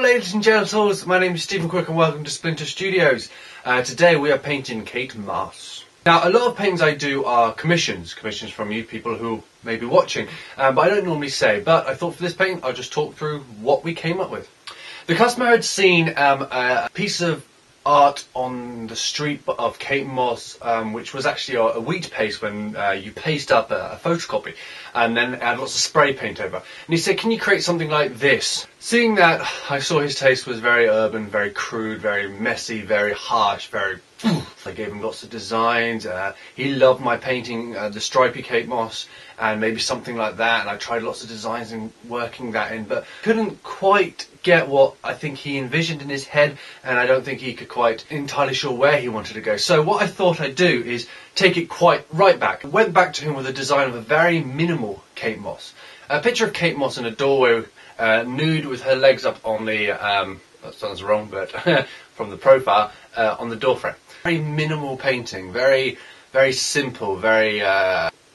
ladies and gentles, my name is Stephen Quick and welcome to Splinter Studios. Today we are painting Kate Moss. Now, a lot of paintings I do are commissions from you people who may be watching, but I don't normally say, but I thought for this painting I'll just talk through what we came up with. The customer had seen a piece of art on the street of Kate Moss, which was actually a wheat paste when you paste up a photocopy and then add lots of spray paint over. And he said, can you create something like this? Seeing that, I saw his taste was very urban, very crude, very messy, very harsh, very... I gave him lots of designs. He loved my painting, the stripy Kate Moss, and maybe something like that. And I tried lots of designs and working that in, but couldn't quite get what I think he envisioned in his head, and I don't think he could quite entirely sure where he wanted to go. So what I thought I'd do is take it quite right back. I went back to him with a design of a very minimal Kate Moss. A picture of Kate Moss in a doorway, nude with her legs up on the, that sounds wrong, but from the profile, on the door frame. Very minimal painting, very simple, very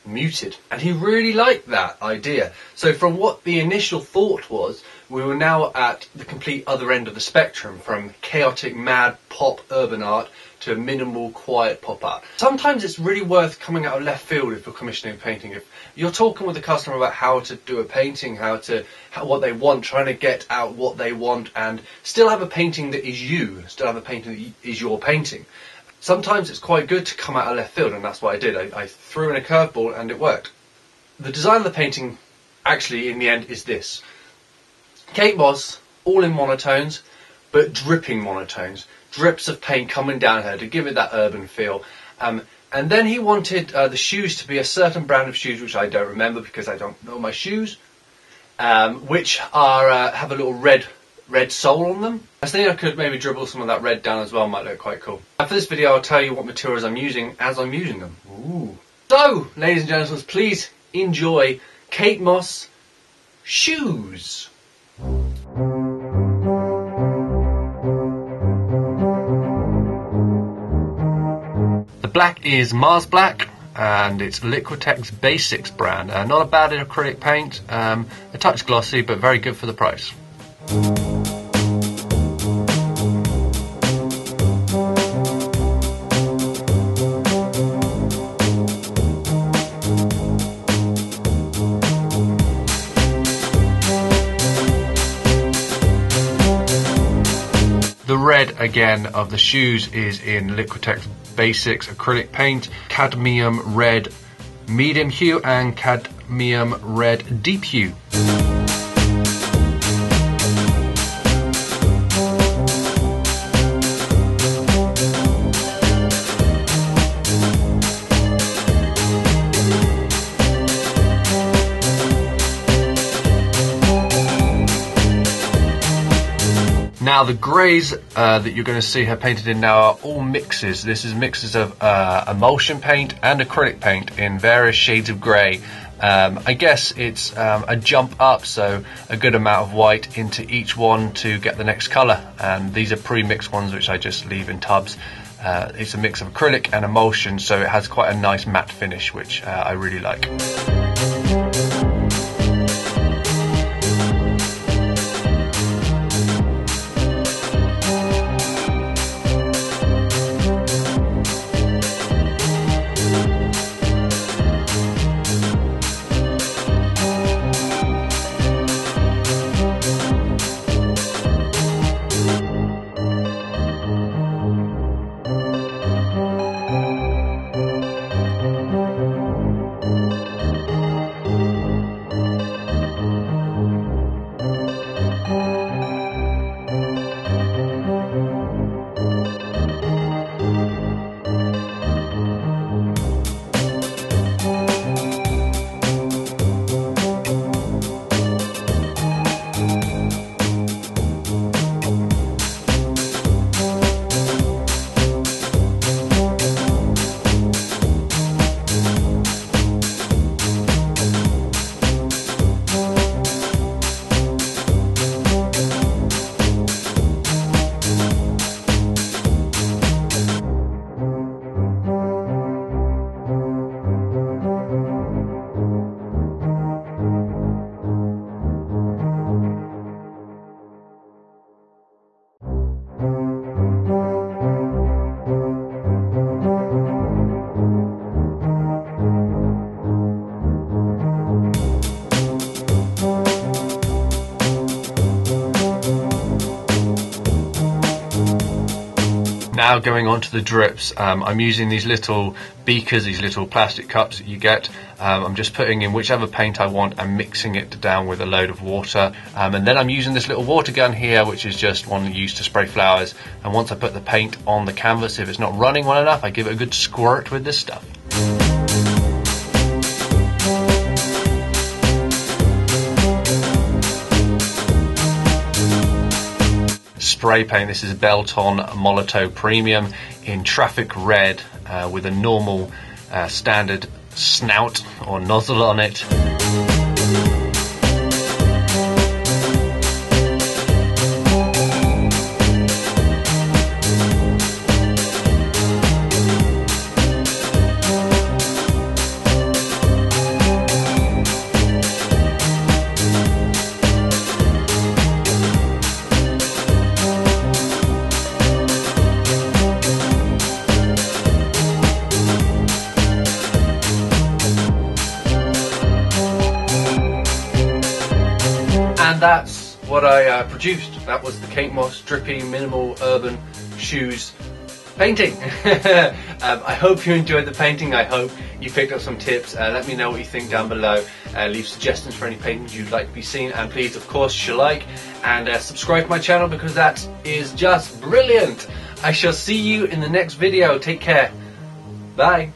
muted. And he really liked that idea. So from what the initial thought was, we were now at the complete other end of the spectrum, from chaotic, mad, pop, urban art to minimal, quiet pop art. Sometimes it's really worth coming out of left field if you're commissioning a painting. If you're talking with the customer about how to do a painting, what they want, trying to get out what they want, and still have a painting that is you, still have a painting that is your painting. Sometimes it's quite good to come out of left field, and that's what I did. I threw in a curveball and it worked. The design of the painting, actually, in the end, is this. Kate Moss, all in monotones, but dripping monotones. Drips of paint coming down her to give it that urban feel. And then he wanted the shoes to be a certain brand of shoes, which I don't remember because I don't know my shoes, which are have a little red sole on them. I think I could maybe dribble some of that red down as well, might look quite cool. For this video I'll tell you what materials I'm using as I'm using them. Ooh. So, ladies and gentlemen, please enjoy Kate Moss shoes. The black is Mars Black, and it's Liquitex Basics brand. Not a bad acrylic paint, a touch glossy, but very good for the price. The red again of the shoes is in Liquitex Basics acrylic paint, cadmium red medium hue and cadmium red deep hue. Now the greys that you're going to see her painted in now are all mixes. This is mixes of emulsion paint and acrylic paint in various shades of grey. I guess it's a jump up, so a good amount of white into each one to get the next colour. And these are pre-mixed ones which I just leave in tubs. It's a mix of acrylic and emulsion, so it has quite a nice matte finish, which I really like. Now going on to the drips, I'm using these little beakers, these little plastic cups that you get. I'm just putting in whichever paint I want and mixing it down with a load of water. And then I'm using this little water gun here, which is just one used to spray flowers. And once I put the paint on the canvas, if it's not running well enough, I give it a good squirt with this stuff. Spray paint. This is Belton Molotow Premium in Traffic Red with a normal standard snout or nozzle on it. And that's what I produced. That was the Kate Moss Drippy Minimal Urban Shoes painting. I hope you enjoyed the painting. I hope you picked up some tips. Let me know what you think down below. Leave suggestions for any paintings you'd like to be seen, and please, of course, like and subscribe to my channel, because that is just brilliant. I shall see you in the next video. Take care. Bye.